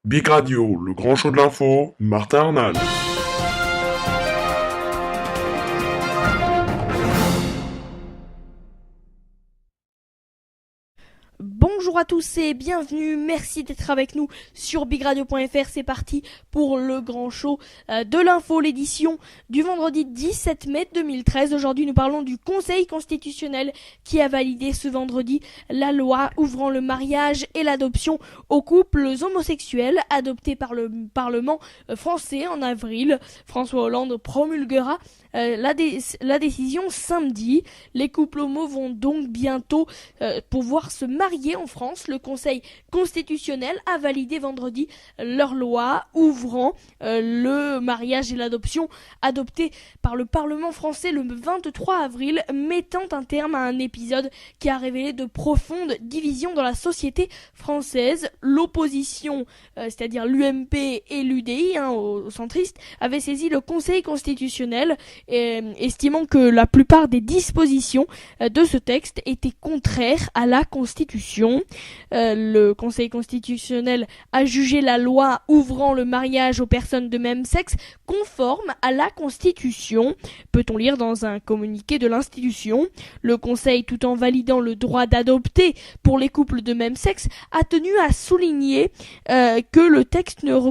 Big Radio, le grand show de l'info, Martin Arnal. Bonjour à tous et bienvenue, merci d'être avec nous sur bigradio.fr, c'est parti pour le grand show de l'info, l'édition du vendredi 17 mai 2013. Aujourd'hui nous parlons du Conseil constitutionnel qui a validé ce vendredi la loi ouvrant le mariage et l'adoption aux couples homosexuels adoptée par le Parlement français en avril. François Hollande promulguera la décision samedi. Les couples homos vont donc bientôt pouvoir se marier en France. Le Conseil constitutionnel a validé vendredi leur loi ouvrant le mariage et l'adoption adoptée par le Parlement français le 23 avril, mettant un terme à un épisode qui a révélé de profondes divisions dans la société française. L'opposition, c'est-à-dire l'UMP et l'UDI, aux centristes, avait saisi le Conseil constitutionnel estimant que la plupart des dispositions de ce texte étaient contraires à la Constitution. Le Conseil constitutionnel a jugé la loi ouvrant le mariage aux personnes de même sexe conforme à la Constitution, peut-on lire dans un communiqué de l'institution. Le Conseil, tout en validant le droit d'adopter pour les couples de même sexe, a tenu à souligner que le texte ne leur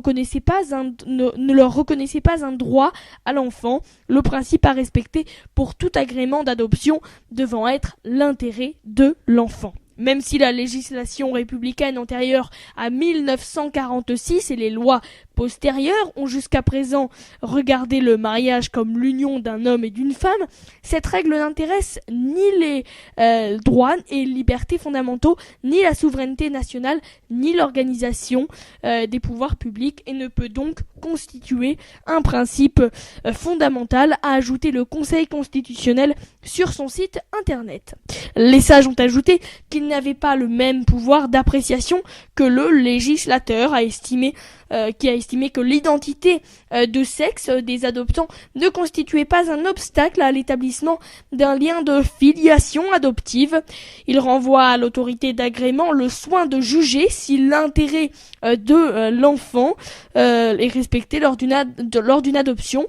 reconnaissait pas un droit à l'enfant, le principe à respecter pour tout agrément d'adoption devant être l'intérêt de l'enfant. Même si la législation républicaine antérieure à 1946 et les lois postérieures ont jusqu'à présent regardé le mariage comme l'union d'un homme et d'une femme, cette règle n'intéresse ni les droits et libertés fondamentaux, ni la souveraineté nationale, ni l'organisation des pouvoirs publics et ne peut donc constituer un principe fondamental, a ajouté le Conseil constitutionnel sur son site internet. Les sages ont ajouté qu'ils n'avaient pas le même pouvoir d'appréciation que le législateur qui a estimé que l'identité de sexe des adoptants ne constituait pas un obstacle à l'établissement d'un lien de filiation adoptive. Il renvoie à l'autorité d'agrément le soin de juger si l'intérêt de l'enfant est respecté lors d'une adoption.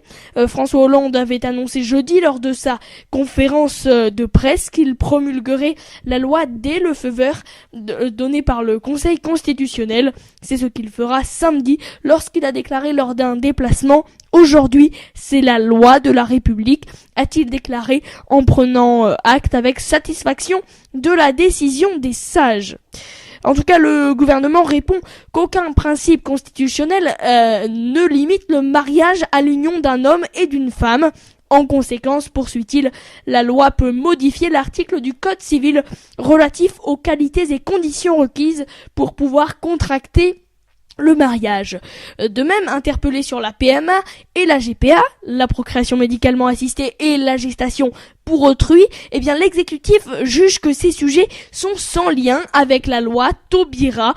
François Hollande avait annoncé jeudi lors de sa conférence de presse qu'il promulguerait la loi dès le feu vert donné par le Conseil constitutionnel. C'est ce qu'il fera samedi lorsqu'il a déclaré lors d'un déplacement: aujourd'hui, c'est la loi de la République, a-t-il déclaré en prenant acte avec satisfaction de la décision des sages. En tout cas, le gouvernement répond qu'aucun principe constitutionnel ne limite le mariage à l'union d'un homme et d'une femme. En conséquence, poursuit-il, la loi peut modifier l'article du Code civil relatif aux qualités et conditions requises pour pouvoir contracter le mariage. De même, interpellé sur la PMA et la GPA, la procréation médicalement assistée et la gestation pour autrui, l'exécutif juge que ces sujets sont sans lien avec la loi Taubira,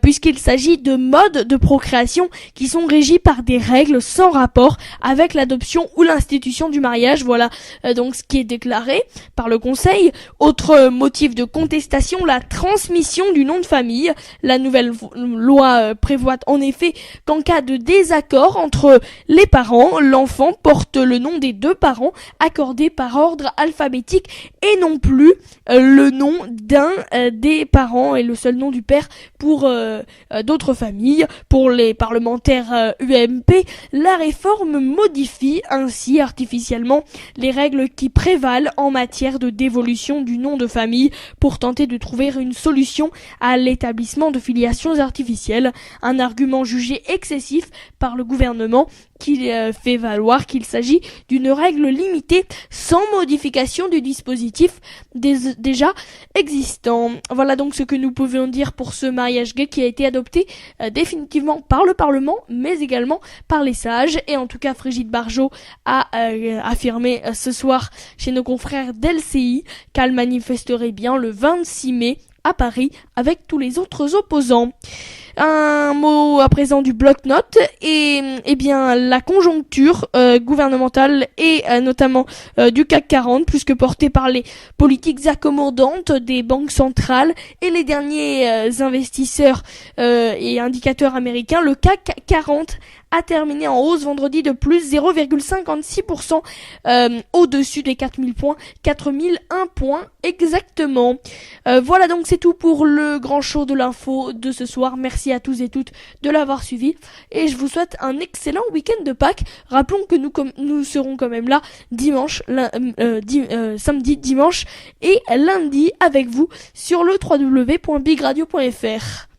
puisqu'il s'agit de modes de procréation qui sont régis par des règles sans rapport avec l'adoption ou l'institution du mariage. Voilà donc ce qui est déclaré par le Conseil. Autre motif de contestation, la transmission du nom de famille. La nouvelle loi prévoit en effet qu'en cas de désaccord entre les parents, l'enfant porte le nom des deux parents accordé par ordre alphabétique et non plus le nom d'un des parents et le seul nom du père pour d'autres familles. Pour les parlementaires UMP, la réforme modifie ainsi artificiellement les règles qui prévalent en matière de dévolution du nom de famille pour tenter de trouver une solution à l'établissement de filiations artificielles, un argument jugé excessif par le gouvernement qui fait valoir qu'il s'agit d'une règle limitée sans modification du dispositif déjà existant. Voilà donc ce que nous pouvions dire pour ce mariage gay qui a été adopté définitivement par le Parlement, mais également par les sages. Et en tout cas, Brigitte Bardot a affirmé ce soir chez nos confrères d'LCI qu'elle manifesterait bien le 26 mai à Paris avec tous les autres opposants. Un mot à présent du bloc-notes et bien la conjoncture gouvernementale et notamment du CAC 40, plus que portée par les politiques accommodantes des banques centrales et les derniers investisseurs et indicateurs américains. Le CAC 40 a terminé en hausse vendredi de plus 0,56% au-dessus des 4000 points, 4001 points exactement. Voilà, donc c'est tout pour le grand show de l'info de ce soir. Merci à tous et toutes de l'avoir suivi et je vous souhaite un excellent week-end de Pâques. Rappelons que nous serons quand même là samedi, dimanche et lundi avec vous sur le www.bigradio.fr.